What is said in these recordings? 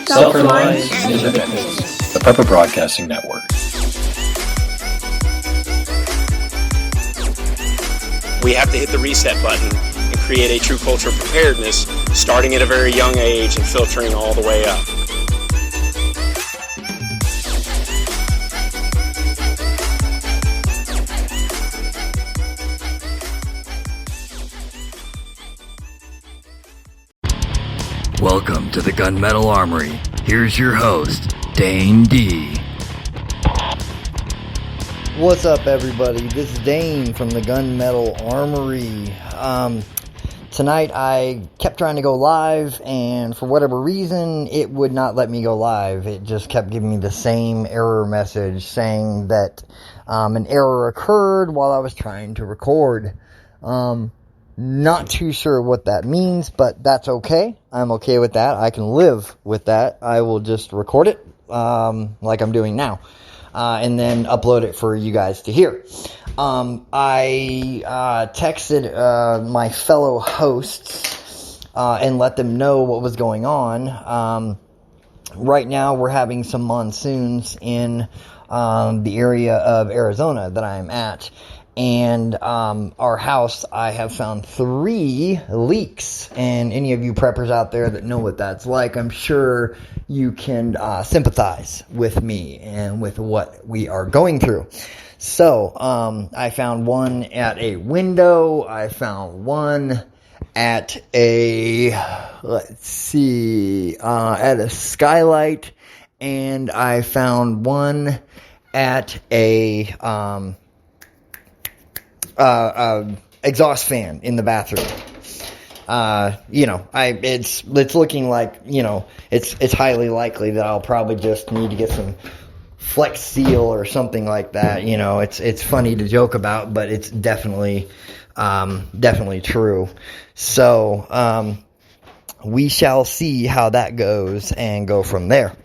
Self-reliance and independence. The Prepper Broadcasting Network. We have to hit the reset button and create a true culture of preparedness, starting at a very young age and filtering all the way up. Welcome to the Gunmetal Armory. Here's your host, Dane D. What's up, everybody? This is Dane from the Gunmetal Armory. Tonight I kept trying to go live, and for whatever reason, it would not let me go live. It just kept giving me the same error message saying that an error occurred while I was trying to record. Not too sure what that means, but that's okay. I'm okay with that. I can live with that. I will just record it like I'm doing now. And then upload it for you guys to hear. I texted my fellow hosts and let them know what was going on. Right now we're having some monsoons in the area of Arizona that I'm at. And our house, I have found 3 leaks. And any of you preppers out there that know what that's like, I'm sure you can sympathize with me and with what we are going through. So, I found one at a window. I found one at a, at a skylight. And I found one at a, exhaust fan in the bathroom. It's looking like, it's highly likely that I'll probably just need to get some Flex Seal or something like that. It's funny to joke about, but it's definitely true. So, we shall see how that goes and go from there.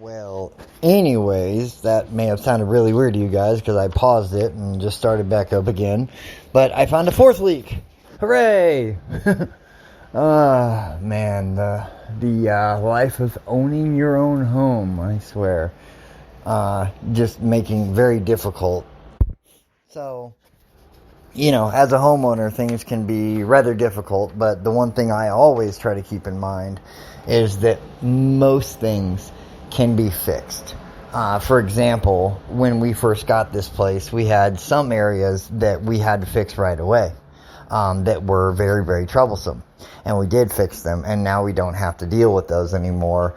Well, anyways, that may have sounded really weird to you guys because I paused it and just started back up again. But I found a 4th leak. Hooray! Man, the life of owning your own home, I swear. Just making very difficult. So, as a homeowner, things can be rather difficult, but the one thing I always try to keep in mind is that most things can be fixed. For example, when we first got this place, we had some areas that we had to fix right away that were very, very troublesome. And we did fix them, and now we don't have to deal with those anymore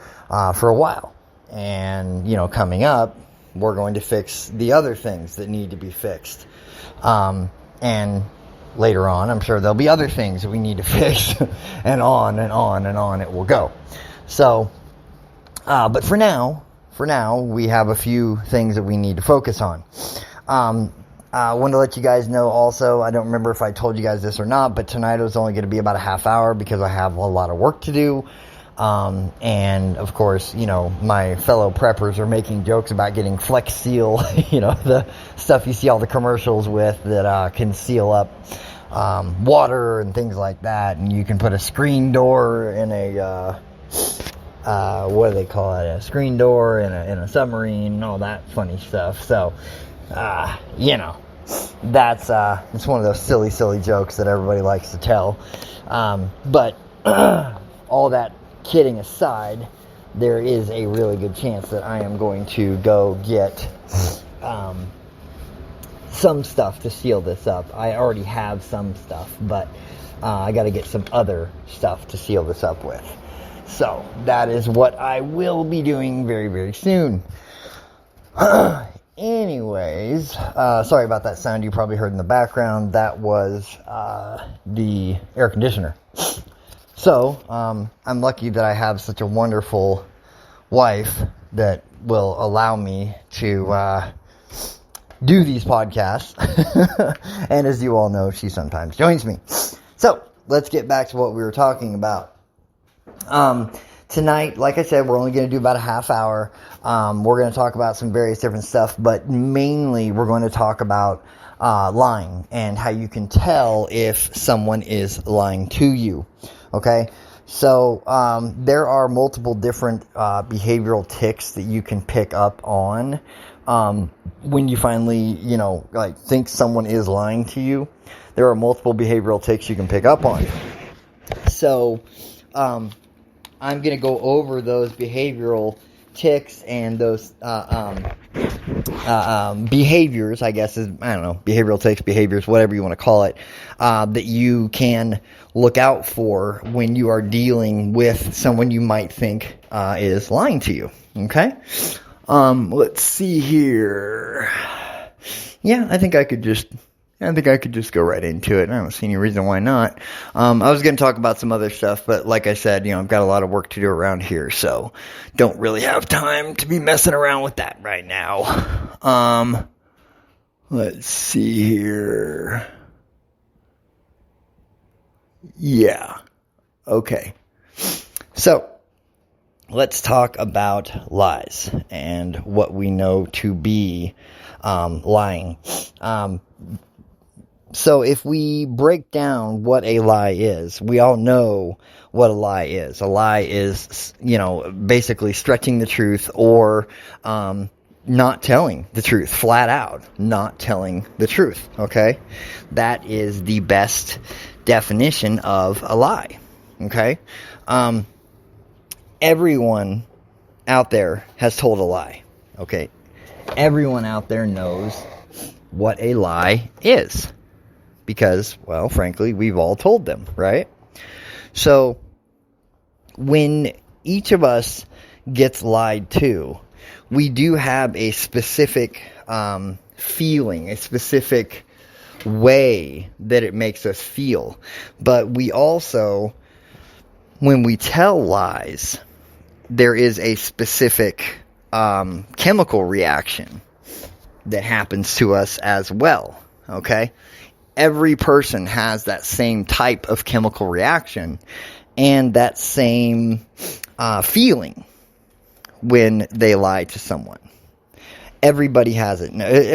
for a while. And, coming up, we're going to fix the other things that need to be fixed. And later on, I'm sure there'll be other things that we need to fix, and on and on and on it will go. So, but for now, we have a few things that we need to focus on. I want to let you guys know also, I don't remember if I told you guys this or not, but tonight was only going to be about a half hour because I have a lot of work to do. And of course, my fellow preppers are making jokes about getting Flex Seal, the stuff you see all the commercials with that can seal up water and things like that. And you can put a screen door in a what do they call it? A screen door in a submarine and all that funny stuff. So, that's one of those silly jokes that everybody likes to tell. But all that kidding aside, there is a really good chance that I am going to go get some stuff to seal this up. I already have some stuff, but I got to get some other stuff to seal this up with. So, that is what I will be doing very, very soon. Anyways, sorry about that sound you probably heard in the background. That was the air conditioner. So, I'm lucky that I have such a wonderful wife that will allow me to do these podcasts. And as you all know, she sometimes joins me. So, let's get back to what we were talking about. Tonight, like I said, we're only going to do about a half hour. We're going to talk about some various different stuff, but mainly we're going to talk about lying and how you can tell if someone is lying to you. Okay? So there are multiple different behavioral tics that you can pick up on when you finally, think someone is lying to you. There are multiple behavioral tics you can pick up on. So I'm going to go over those behavioral tics and those behaviors, I guess, behavioral tics, behaviors, whatever you want to call it, that you can look out for when you are dealing with someone you might think is lying to you. Okay? Let's see here. Yeah, I think I could just go right into it. I don't see any reason why not. I was going to talk about some other stuff, but like I said, I've got a lot of work to do around here, so don't really have time to be messing around with that right now. Let's see here. Yeah. Okay. So, let's talk about lies and what we know to be lying. So if we break down what a lie is, we all know what a lie is. A lie is, basically stretching the truth or not telling the truth, flat out, not telling the truth, okay? That is the best definition of a lie, okay? Everyone out there has told a lie, okay? Everyone out there knows what a lie is. Because, well, frankly, we've all told them, right? So, when each of us gets lied to, we do have a specific feeling, a specific way that it makes us feel. But we also, when we tell lies, there is a specific chemical reaction that happens to us as well, okay? Every person has that same type of chemical reaction and that same feeling when they lie to someone. Everybody has it.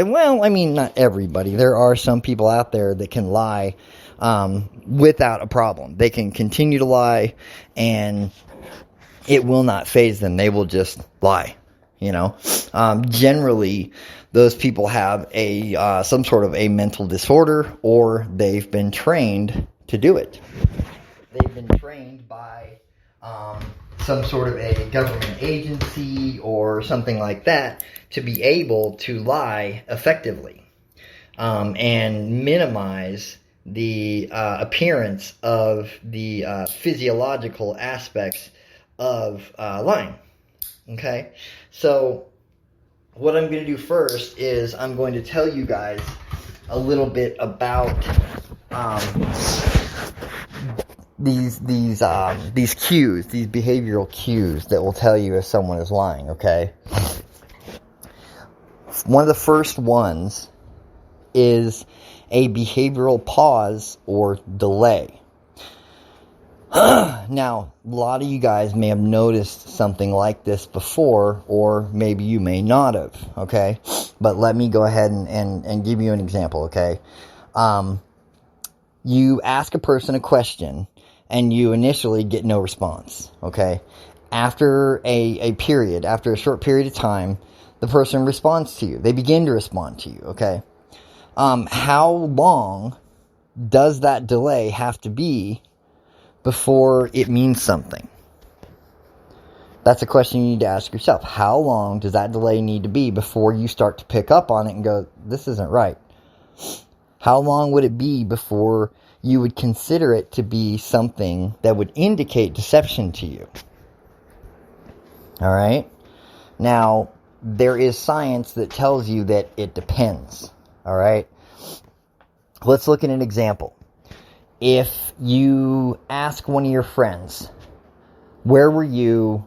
Well, I mean, not everybody. There are some people out there that can lie without a problem. They can continue to lie and it will not faze them. They will just lie. Generally, those people have some sort of a mental disorder, or they've been trained to do it. They've been trained by some sort of a government agency or something like that to be able to lie effectively and minimize the appearance of the physiological aspects of lying. Okay, so what I'm going to do first is I'm going to tell you guys a little bit about these cues, these behavioral cues that will tell you if someone is lying. Okay, one of the first ones is a behavioral pause or delay. Now, a lot of you guys may have noticed something like this before, or maybe you may not have, okay? But let me go ahead and give you an example, okay? You ask a person a question, and you initially get no response, okay? After a short period of time, the person responds to you. They begin to respond to you, okay? How long does that delay have to be before it means something? That's a question you need to ask yourself. How long does that delay need to be before you start to pick up on it and go, this isn't right? How long would it be before you would consider it to be something that would indicate deception to you? All right? Now, there is science that tells you that it depends. All right? Let's look at an example. If you ask one of your friends, where were you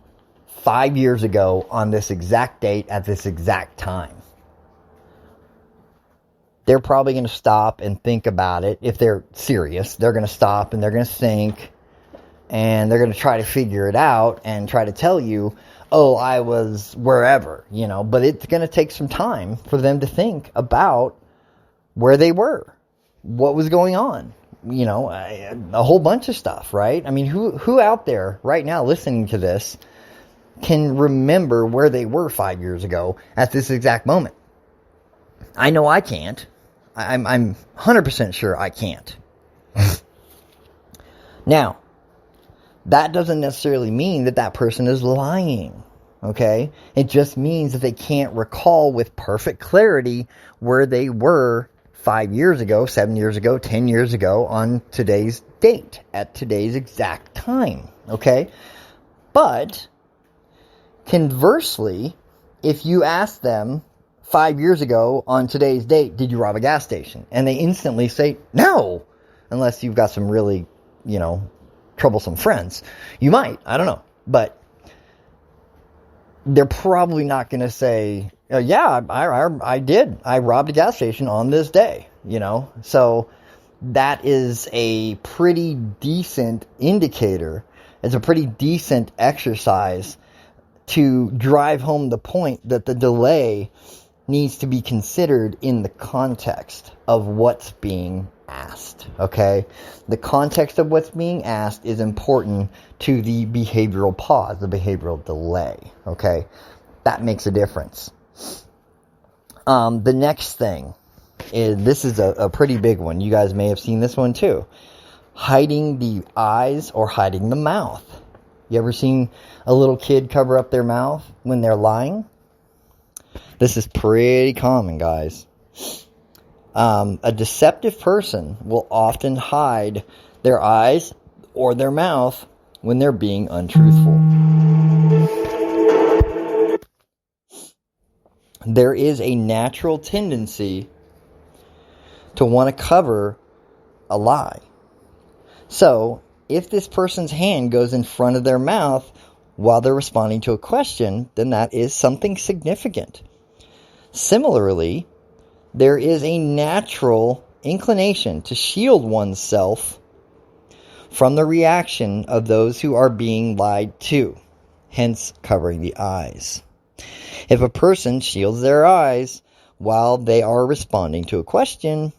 5 years ago on this exact date at this exact time? They're probably going to stop and think about it. If they're serious, they're going to stop and they're going to think and they're going to try to figure it out and try to tell you, oh, I was wherever, but it's going to take some time for them to think about where they were, what was going on, a whole bunch of stuff, right? I mean, who out there right now listening to this can remember where they were 5 years ago at this exact moment? I know I can't. I'm 100% sure I can't. Now, that doesn't necessarily mean that person is lying, okay? It just means that they can't recall with perfect clarity where they were 5 years ago, 7 years ago, 10 years ago on today's date, at today's exact time, okay? But, conversely, if you ask them 5 years ago on today's date, did you rob a gas station? And they instantly say, no, unless you've got some really, troublesome friends. You might, I don't know. But they're probably not going to say, yeah, I did. I robbed a gas station on this day, So that is a pretty decent indicator. It's a pretty decent exercise to drive home the point that the delay needs to be considered in the context of what's being asked, okay? The context of what's being asked is important to the behavioral pause, the behavioral delay, okay? That makes a difference. The next thing is, this is a pretty big one. You guys may have seen this one too. Hiding the eyes or hiding the mouth. You ever seen a little kid cover up their mouth when they're lying? This is pretty common, guys. A deceptive person will often hide their eyes or their mouth when they're being untruthful. There is a natural tendency to want to cover a lie. So, if this person's hand goes in front of their mouth while they're responding to a question, then that is something significant. Similarly, there is a natural inclination to shield oneself from the reaction of those who are being lied to, hence covering the eyes. If a person shields their eyes while they are responding to a question,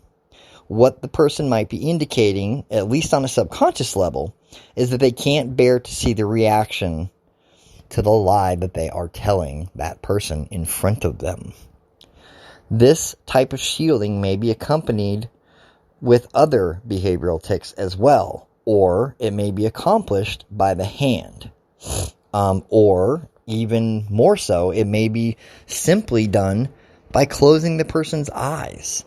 what the person might be indicating, at least on a subconscious level, is that they can't bear to see the reaction to the lie that they are telling that person in front of them. This type of shielding may be accompanied with other behavioral tics as well, or it may be accomplished by the hand, or even more so, it may be simply done by closing the person's eyes.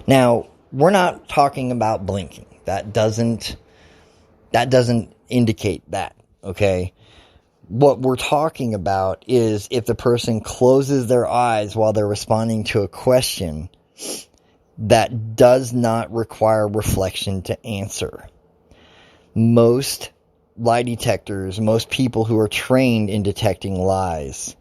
Now, we're not talking about blinking. That doesn't indicate that, okay? What we're talking about is if the person closes their eyes while they're responding to a question that does not require reflection to answer. Most lie detectors, most people who are trained in detecting lies,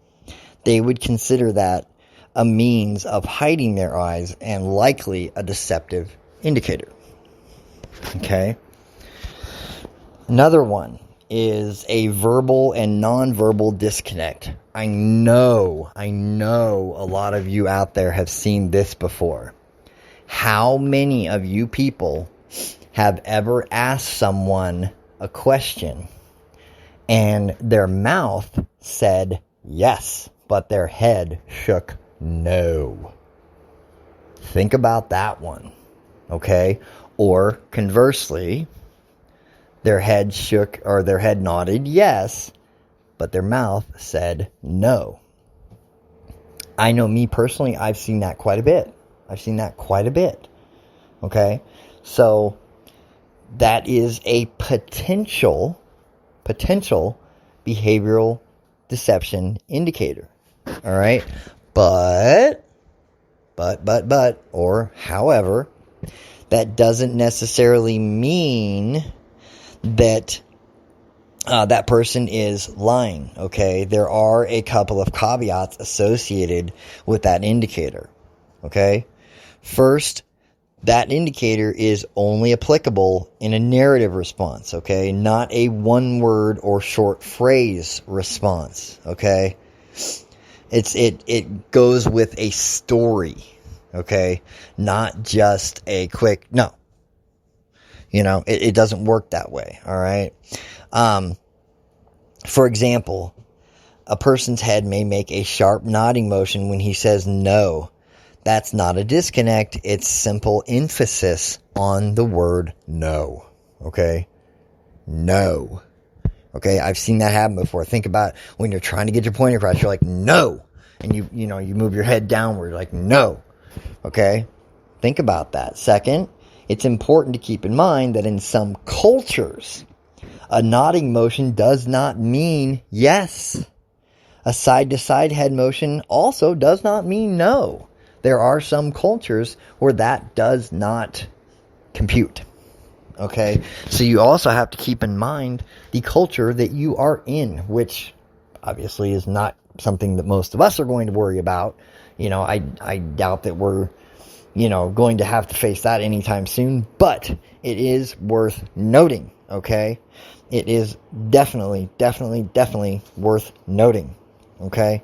they would consider that a means of hiding their eyes and likely a deceptive indicator. Okay? Another one is a verbal and nonverbal disconnect. I know a lot of you out there have seen this before. How many of you people have ever asked someone a question and their mouth said yes, but their head shook no? Think about that one, okay? Or conversely, their head shook or their head nodded yes, but their mouth said no. I know me personally, I've seen that quite a bit. Okay? So, that is a potential behavioral deception indicator. Alright? But, or however, that doesn't necessarily mean that that person is lying, okay? There are a couple of caveats associated with that indicator, okay? First, that indicator is only applicable in a narrative response, okay? Not a one-word or short phrase response, okay? It goes with a story, okay? Not just a quick, no. It doesn't work that way, all right? For example, a person's head may make a sharp nodding motion when he says no. That's not a disconnect. It's simple emphasis on the word no. Okay? No. Okay? I've seen that happen before. Think about when you're trying to get your point across. You're like, no. And you move your head downward. Like, no. Okay? Think about that. Second, it's important to keep in mind that in some cultures, a nodding motion does not mean yes. A side-to-side head motion also does not mean no. There are some cultures where that does not compute. Okay? So you also have to keep in mind the culture that you are in, which obviously is not something that most of us are going to worry about. I doubt that we're, going to have to face that anytime soon, but it is worth noting, okay? It is definitely worth noting, okay?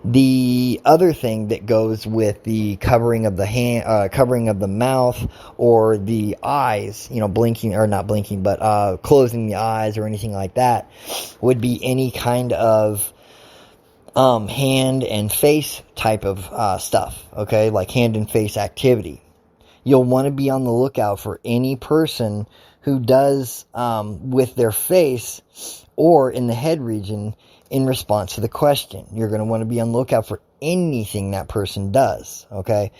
The other thing that goes with the covering of the covering of the mouth or the eyes, blinking or not blinking, but closing the eyes or anything like that, would be any kind of hand and face type of stuff, okay? Like hand and face activity. You'll want to be on the lookout for any person who does with their face or in the head region in response to the question. You're going to want to be on the lookout for anything that person does, okay?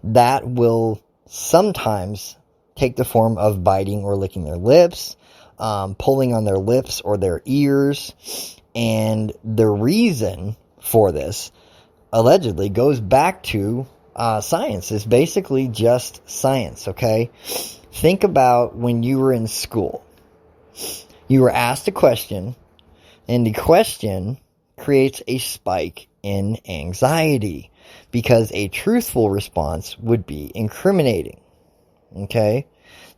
That will sometimes take the form of biting or licking their lips, pulling on their lips or their ears, and the reason for this allegedly goes back to science. It's basically just science, okay? Think about when you were in school. You were asked a question, and the question creates a spike in anxiety because a truthful response would be incriminating. Okay?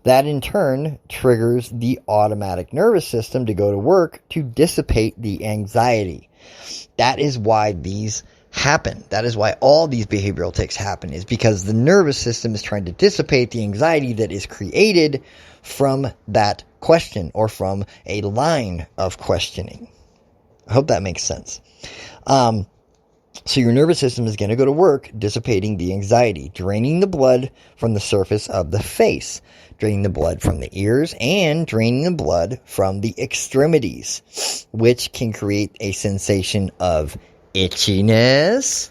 That in turn triggers the automatic nervous system to go to work to dissipate the anxiety. That is why these happen. That is why all these behavioral tics happen, is because the nervous system is trying to dissipate the anxiety that is created from that question or from a line of questioning. I hope that makes sense. So your nervous system is going to go to work dissipating the anxiety, draining the blood from the surface of the face, draining the blood from the ears, and draining the blood from the extremities, which can create a sensation of itchiness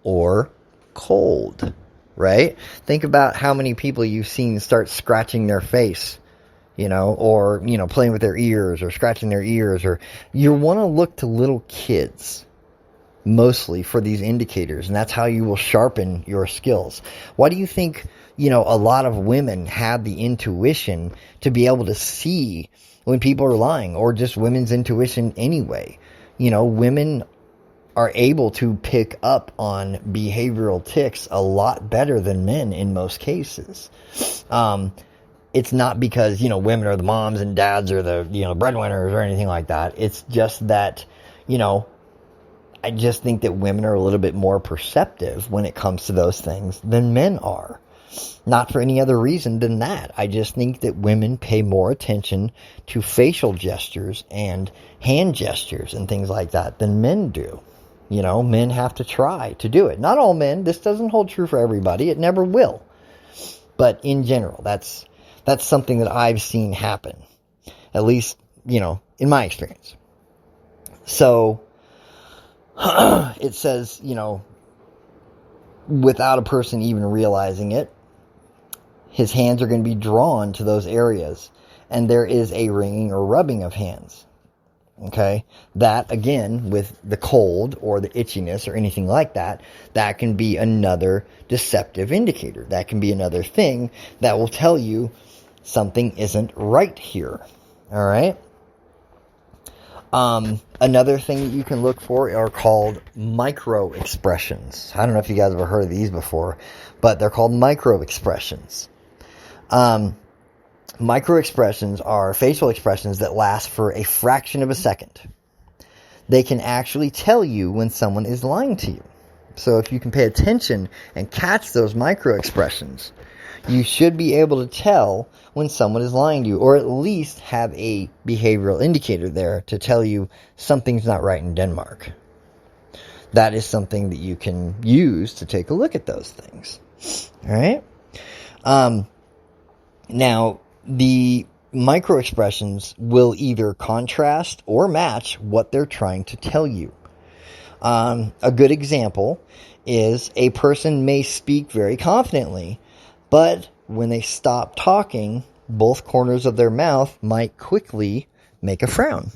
or cold, right? Think about how many people you've seen start scratching their face, or, playing with their ears or scratching their ears, or you want to look to little kids mostly for these indicators, and that's how you will sharpen your skills. Why do you think, a lot of women have the intuition to be able to see when people are lying, or just women's intuition anyway? Women are able to pick up on behavioral tics a lot better than men in most cases. It's not because, women are the moms and dads are the, breadwinners or anything like that. It's just that, I just think that women are a little bit more perceptive when it comes to those things than men are. Not for any other reason than that. I just think that women pay more attention to facial gestures and hand gestures and things like that than men do. Men have to try to do it. Not all men. This doesn't hold true for everybody. It never will. But in general, that's something that I've seen happen. At least, in my experience. So, it says, without a person even realizing it, his hands are going to be drawn to those areas. And there is a wringing or rubbing of hands. Okay? That, again, with the cold or the itchiness or anything like that, that can be another deceptive indicator. That can be another thing that will tell you something isn't right here. All right? Another thing that you can look for are called micro expressions. I don't know if you guys have ever heard of these before, but they're called micro expressions. Micro expressions are facial expressions that last for a fraction of a second. They can actually tell you when someone is lying to you. So if you can pay attention and catch those micro expressions, You should be able to tell when someone is lying to you, or at least have a behavioral indicator there to tell you something's not right in Denmark. That is something that you can use to take a look at those things. All right? Now, the microexpressions will either contrast or match what they're trying to tell you. A good example is a person may speak very confidently, but when they stop talking, both corners of their mouth might quickly make a frown.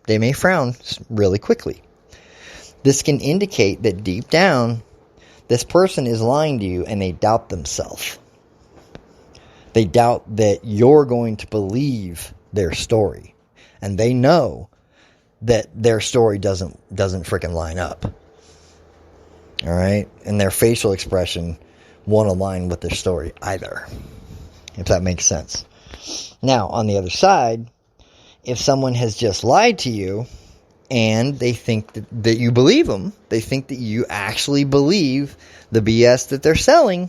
They may frown really quickly. This can indicate that deep down, this person is lying to you and they doubt themselves. They doubt that you're going to believe their story. And they know that their story doesn't freaking line up. All right? And their facial expression won't align with their story either. If that makes sense. Now, on the other side, if someone has just lied to you and they think that you believe them, they think that you actually believe the BS that they're selling,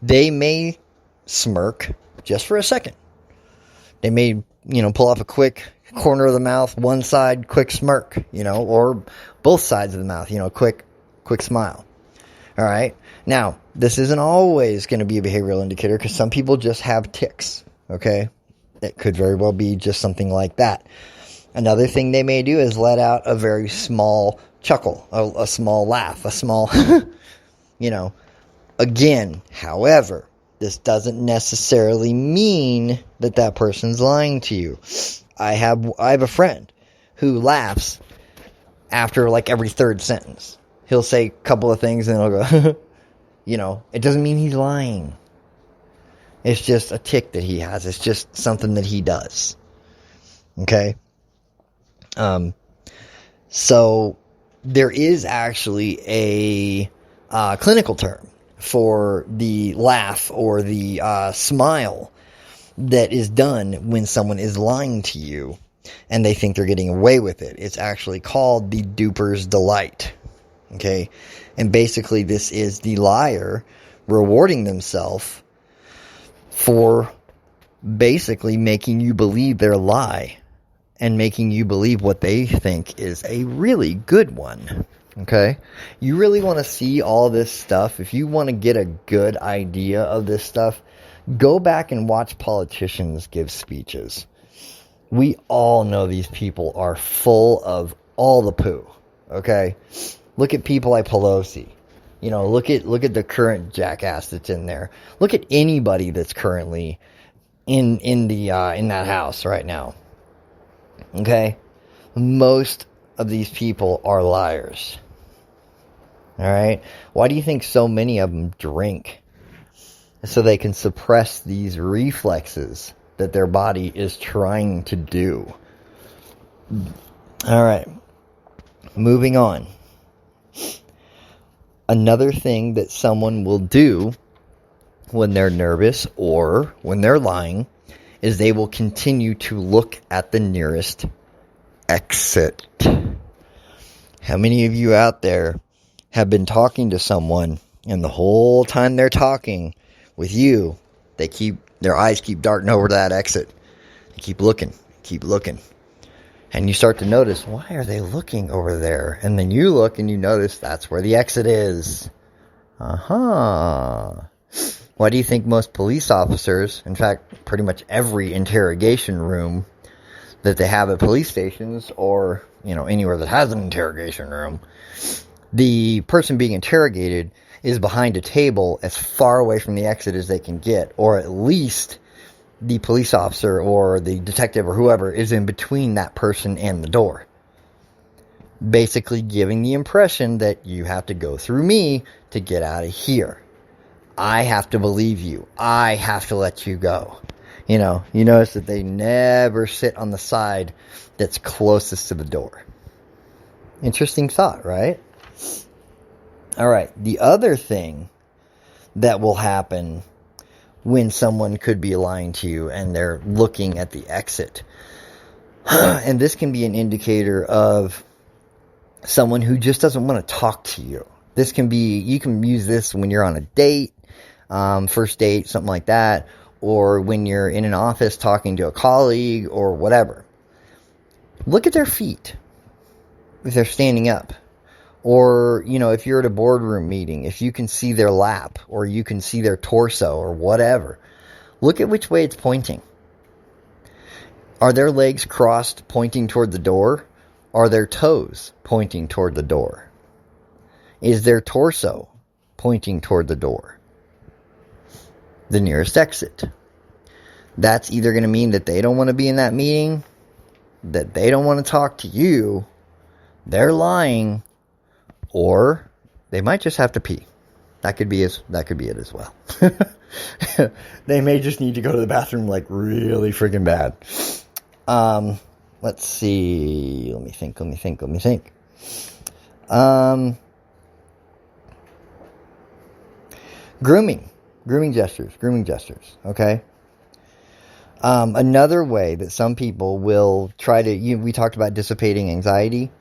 they may smirk just for a second. They may, pull off a quick corner of the mouth, one side, quick smirk, or both sides of the mouth, quick smile. All right. Now, this isn't always going to be a behavioral indicator because some people just have tics. Okay. It could very well be just something like that. Another thing they may do is let out a very small chuckle, a small laugh, a small, Again, however, this doesn't necessarily mean that person's lying to you. I have a friend who laughs after like every third sentence. He'll say a couple of things and he'll go, it doesn't mean he's lying. It's just a tic that he has. It's just something that he does. Okay? So there is actually a clinical term for the laugh or the smile that is done when someone is lying to you and they think they're getting away with it. It's actually called the duper's delight. Okay? And basically this is the liar rewarding themselves for basically making you believe their lie and making you believe what they think is a really good one. Okay? You really want to see all this stuff. If you want to get a good idea of this stuff, go back and watch politicians give speeches. We all know these people are full of all the poo. Okay? Look at people like Pelosi. Look at the current jackass that's in there. Look at anybody that's currently in that house right now. Okay? Most of these people are liars. All right? Why do you think so many of them drink? So they can suppress these reflexes that their body is trying to do. All right. Moving on. Another thing that someone will do when they're nervous or when they're lying is they will continue to look at the nearest exit. How many of you out there have been talking to someone and the whole time they're talking with you, their eyes keep darting over to that exit. They keep looking. And you start to notice, why are they looking over there? And then you look and you notice that's where the exit is. Why do you think most police officers, in fact, pretty much every interrogation room that they have at police stations or, anywhere that has an interrogation room, the person being interrogated is behind a table as far away from the exit as they can get, or at least the police officer or the detective or whoever is in between that person and the door. Basically giving the impression that you have to go through me to get out of here. I have to believe you. I have to let you go. You notice that they never sit on the side that's closest to the door. Interesting thought, right? All right. The other thing that will happen when someone could be lying to you and they're looking at the exit. And this can be an indicator of someone who just doesn't want to talk to you. You can use this when you're on a date. first date, something like that, or when you're in an office talking to a colleague or whatever. Look at their feet if they're standing up. Or, if you're at a boardroom meeting, if you can see their lap or you can see their torso or whatever, look at which way it's pointing. Are their legs crossed pointing toward the door? Are their toes pointing toward the door? Is their torso pointing toward the door? The nearest exit. That's either going to mean that they don't want to be in that meeting, that they don't want to talk to you, they're lying, or they might just have to pee. That could be it as well. They may just need to go to the bathroom like really freaking bad. Let's see. Let me think. Grooming gestures. Okay. Another way that some people will try to, we talked about dissipating anxiety.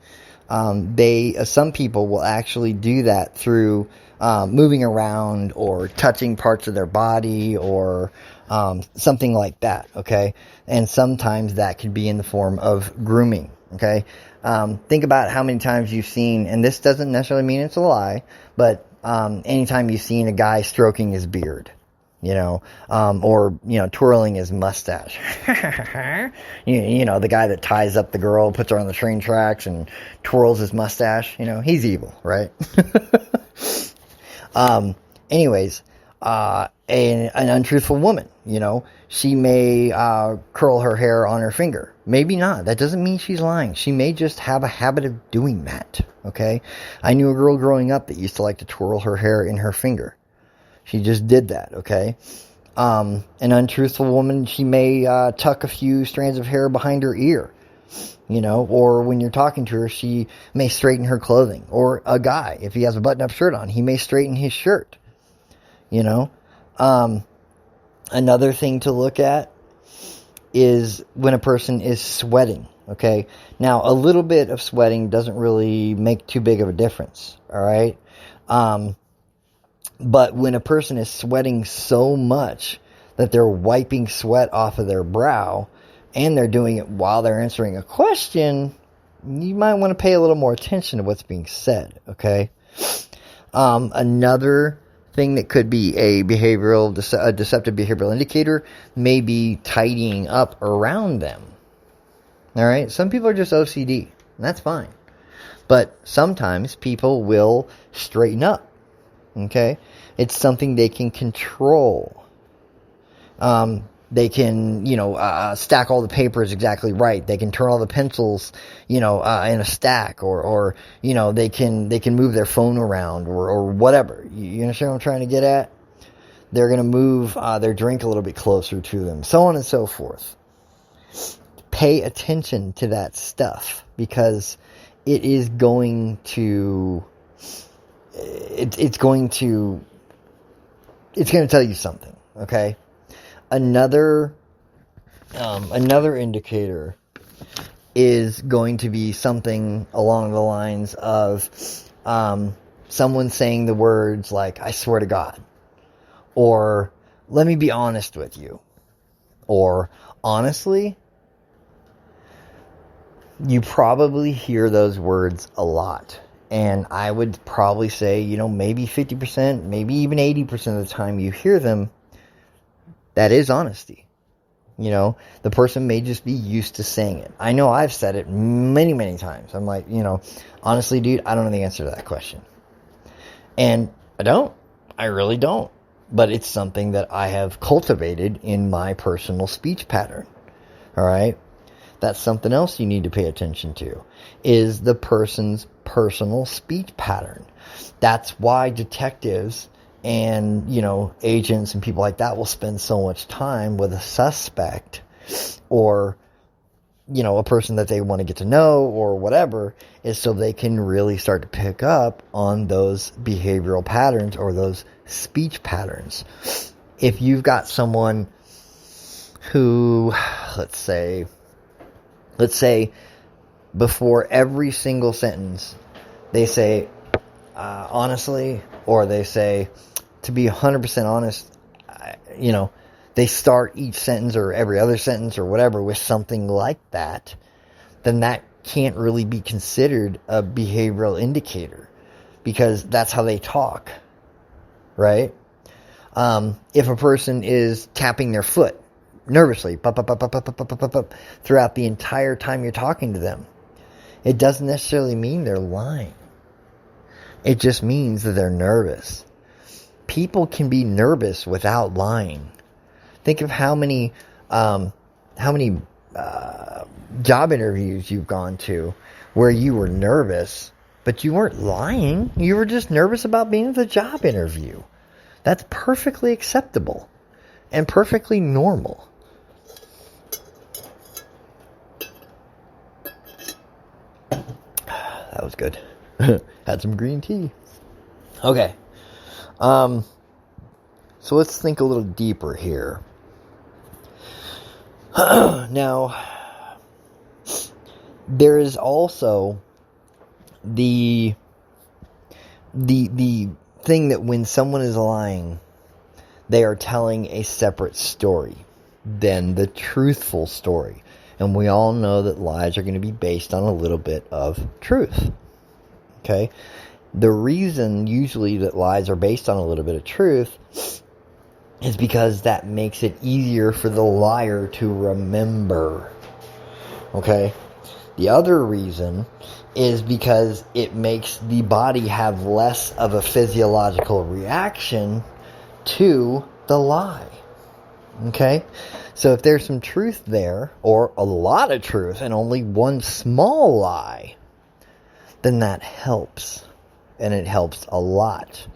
Some people will actually do that through moving around or touching parts of their body or something like that, okay? And sometimes that can be in the form of grooming, okay? Think about how many times you've seen, and this doesn't necessarily mean it's a lie, but anytime you've seen a guy stroking his beard, or twirling his mustache. The guy that ties up the girl, puts her on the train tracks and twirls his mustache, he's evil, right? Anyways, an untruthful woman, she may curl her hair on her finger. Maybe not. That doesn't mean she's lying. She may just have a habit of doing that, okay? I knew a girl growing up that used to like to twirl her hair in her finger. She just did that, okay? An untruthful woman, she may tuck a few strands of hair behind her ear, or when you're talking to her, she may straighten her clothing. Or a guy, if he has a button-up shirt on, he may straighten his shirt, Another thing to look at is when a person is sweating, okay? Now, a little bit of sweating doesn't really make too big of a difference, all right? But when a person is sweating so much that they're wiping sweat off of their brow and they're doing it while they're answering a question, you might want to pay a little more attention to what's being said, okay? Another thing that could be a deceptive behavioral indicator may be tidying up around them. All right? Some people are just OCD, and that's fine. But sometimes people will straighten up. Okay? It's something they can control. They can, stack all the papers exactly right. They can turn all the pencils, in a stack, or they can move their phone around or whatever. You understand what I'm trying to get at? They're going to move their drink a little bit closer to them, so on and so forth. Pay attention to that stuff because it is going to, it's going to tell you something, okay? Another indicator is going to be something along the lines of someone saying the words like, I swear to God, or let me be honest with you, or honestly. You probably hear those words a lot. And I would probably say, maybe 50%, maybe even 80% of the time you hear them, that is honesty. The person may just be used to saying it. I know I've said it many, many times. I'm like, honestly, dude, I don't know the answer to that question. And I really don't. But it's something that I have cultivated in my personal speech pattern. All right? That's something else you need to pay attention to, is the person's personal speech pattern. That's why detectives and, agents and people like that will spend so much time with a suspect or, a person that they want to get to know or whatever, is so they can really start to pick up on those behavioral patterns or those speech patterns. If you've got someone who, let's say before every single sentence, they say, honestly, or they say, to be 100% honest, they start each sentence or every other sentence or whatever with something like that, then that can't really be considered a behavioral indicator, because that's how they talk, right? If a person is tapping their foot nervously throughout the entire time you're talking to them, it doesn't necessarily mean they're lying. It just means that they're nervous. People can be nervous without lying. Think of how many job interviews you've gone to where you were nervous, but you weren't lying. You were just nervous about being at the job interview. That's perfectly acceptable and perfectly normal. That was good. Had some green tea. Okay. So let's think a little deeper here. Now, there is also the thing that when someone is lying, they are telling a separate story than the truthful story. And we all know that lies are going to be based on a little bit of truth. Okay? The reason usually that lies are based on a little bit of truth is because that makes it easier for the liar to remember. Okay? The other reason is because it makes the body have less of a physiological reaction to the lie. Okay? So if there's some truth there, or a lot of truth and only one small lie, then that helps. And it helps a lot.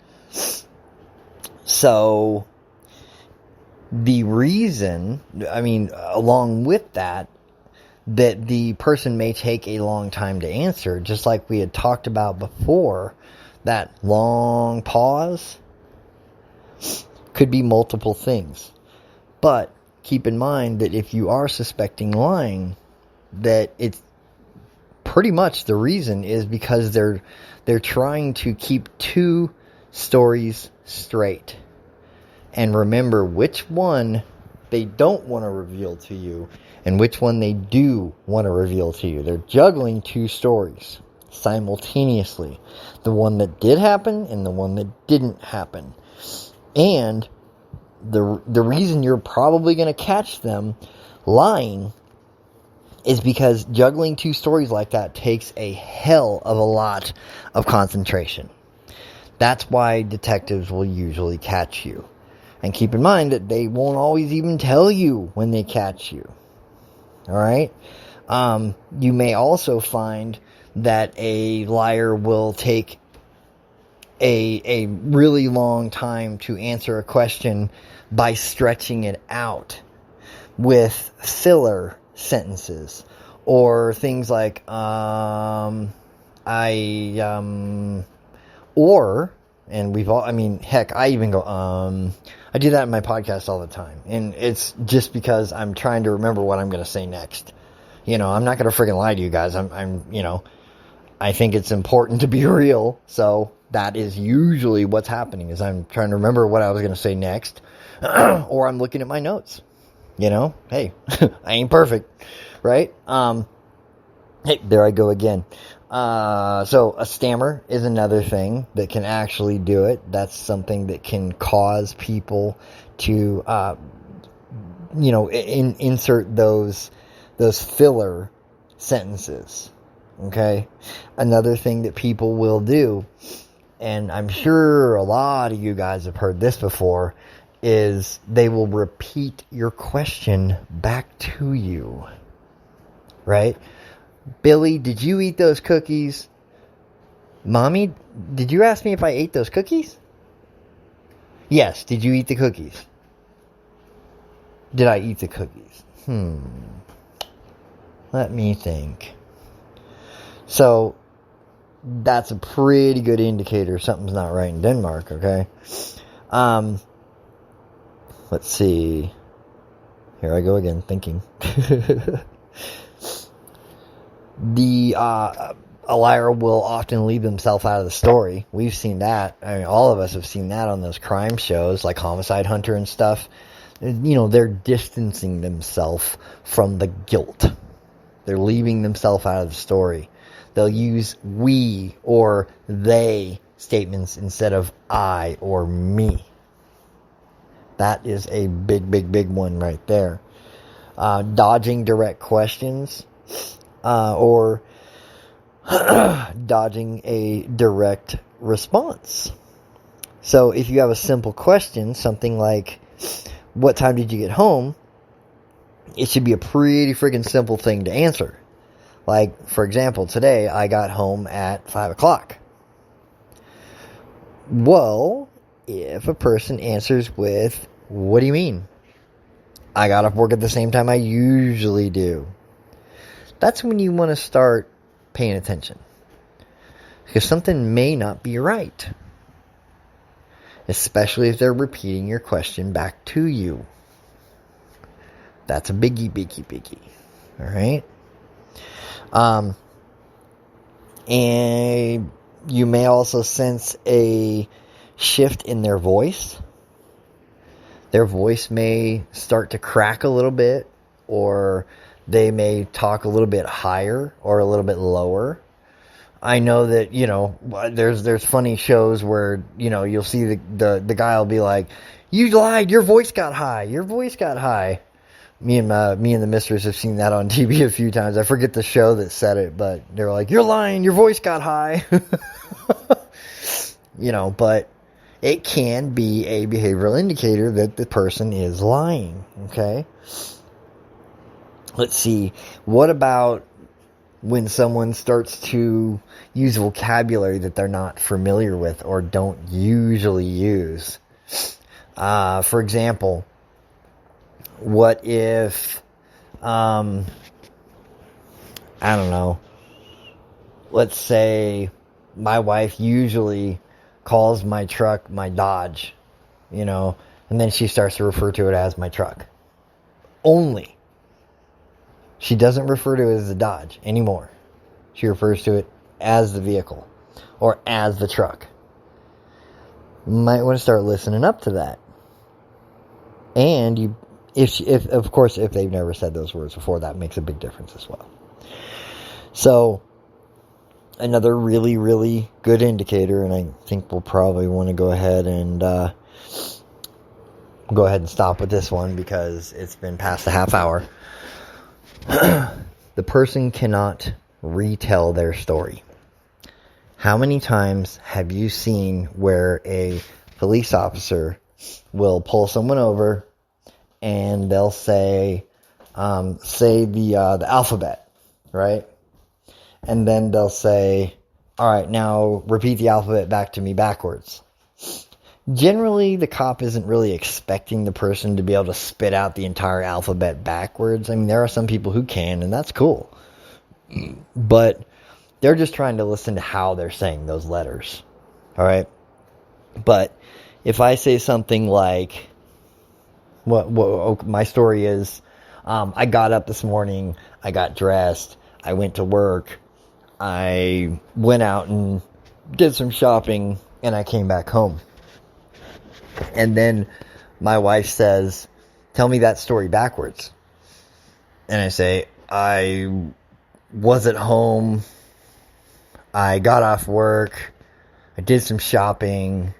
So the reason, along with that the person may take a long time to answer, just like we had talked about before, that long pause could be multiple things. But keep in mind that if you are suspecting lying, that it's pretty much the reason is because they're trying to keep two stories straight and remember which one they don't want to reveal to you and which one they do want to reveal to you. They're juggling two stories simultaneously. The one that did happen and the one that didn't happen. And the reason you're probably going to catch them lying is because juggling two stories like that takes a hell of a lot of concentration. That's why detectives will usually catch you. And keep in mind that they won't always even tell you when they catch you. Alright? You may also find that a liar will take a really long time to answer a question by stretching it out with filler sentences or things like and we've all, heck, I even go I do that in my podcast all the time, and it's just because I'm trying to remember what I'm going to say next. I'm not going to freaking lie to you guys. I think it's important to be real, so that is usually what's happening, is I'm trying to remember what I was going to say next, or I'm looking at my notes. Hey, I ain't perfect, right? Hey, there I go again. So a stammer is another thing that can actually do it. That's something that can cause people to, insert those filler sentences. Okay? Another thing that people will do, and I'm sure a lot of you guys have heard this before, is they will repeat your question back to you. Right? Billy, did you eat those cookies? Mommy, did you ask me if I ate those cookies? Yes, did you eat the cookies? Did I eat the cookies? Let me think. So, that's a pretty good indicator something's not right in Denmark, okay? Let's see. Here I go again, thinking. a liar will often leave themselves out of the story. We've seen that. I mean, all of us have seen that on those crime shows like Homicide Hunter and stuff. They're distancing themselves from the guilt. They're leaving themselves out of the story. They'll use we or they statements instead of I or me. That is a big, big, big one right there. Dodging direct questions or dodging a direct response. So if you have a simple question, something like, what time did you get home? It should be a pretty freaking simple thing to answer. Like, for example, today I got home at 5 o'clock. Well, if a person answers with, what do you mean? I got off work at the same time I usually do. That's when you want to start paying attention. Because something may not be right. Especially if they're repeating your question back to you. That's a biggie, biggie, biggie. Alright? And you may also sense a shift in their voice. Their voice may start to crack a little bit, or they may talk a little bit higher or a little bit lower. I know that, there's funny shows where, you'll see the guy will be like, you lied, your voice got high, your voice got high. Me and the mistress have seen that on TV a few times. I forget the show that said it, but they're like, you're lying, your voice got high. But it can be a behavioral indicator that the person is lying, okay? Let's see. What about when someone starts to use vocabulary that they're not familiar with or don't usually use? For example, what if, I don't know, let's say my wife usually calls my truck my Dodge, and then she starts to refer to it as my truck. Only. She doesn't refer to it as the Dodge anymore. She refers to it as the vehicle or as the truck. You might want to start listening up to that. And if they've never said those words before, that makes a big difference as well. So, another really, really good indicator, and I think we'll probably want to go ahead and stop with this one because it's been past the half hour. The person cannot retell their story. How many times have you seen where a police officer will pull someone over and they'll say the alphabet, right? And then they'll say, all right, now repeat the alphabet back to me backwards. Generally, the cop isn't really expecting the person to be able to spit out the entire alphabet backwards. I mean, there are some people who can, and that's cool. But they're just trying to listen to how they're saying those letters. All right? But if I say something like, my story is, I got up this morning, I got dressed, I went to work, I went out and did some shopping, and I came back home. And then my wife says, tell me that story backwards. And I say, I was at home, I got off work, I did some shopping,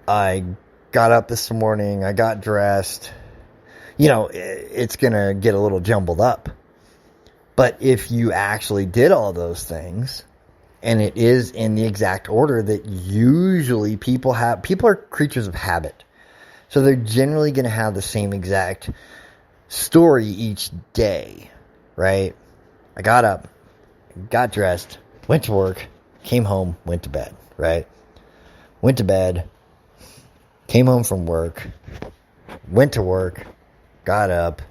I got up this morning, I got dressed. It's going to get a little jumbled up. But if you actually did all those things, and it is in the exact order that usually people are creatures of habit. So they're generally going to have the same exact story each day, right? I got up, got dressed, went to work, came home, went to bed, right? Went to bed, came home from work, went to work, got up,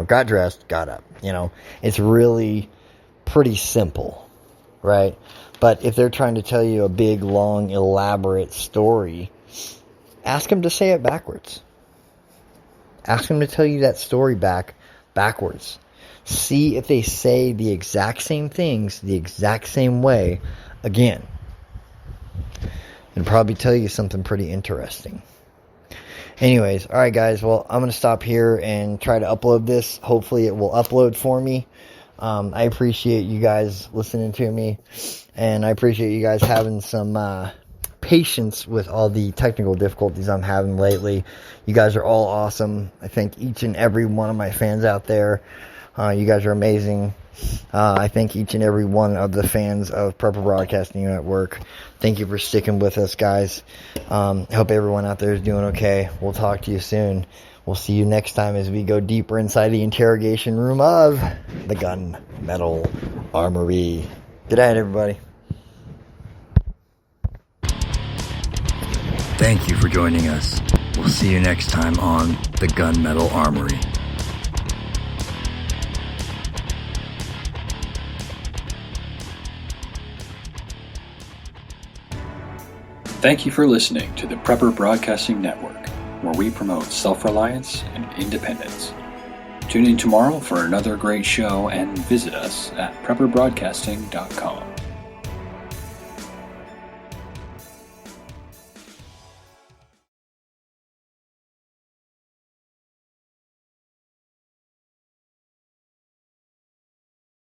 got dressed, got up. It's really pretty simple. Right? But if they're trying to tell you a big, long, elaborate story, ask them to say it backwards. Ask them to tell you that story backwards. See if they say the exact same things the exact same way again. It'll probably tell you something pretty interesting. Anyways, alright guys, well, I'm going to stop here and try to upload this. Hopefully it will upload for me. I appreciate you guys listening to me, and I appreciate you guys having some patience with all the technical difficulties I'm having lately. You guys are all awesome. I thank each and every one of my fans out there. You guys are amazing. I thank each and every one of the fans of Prepper Broadcasting Network. Thank you for sticking with us, guys. I hope everyone out there is doing okay. We'll talk to you soon. We'll see you next time as we go deeper inside the interrogation room of the Gun Metal Armory. Good night, everybody. Thank you for joining us. We'll see you next time on the Gun Metal Armory. Thank you for listening to the Prepper Broadcasting Network, where we promote self-reliance and independence. Tune in tomorrow for another great show and visit us at prepperbroadcasting.com.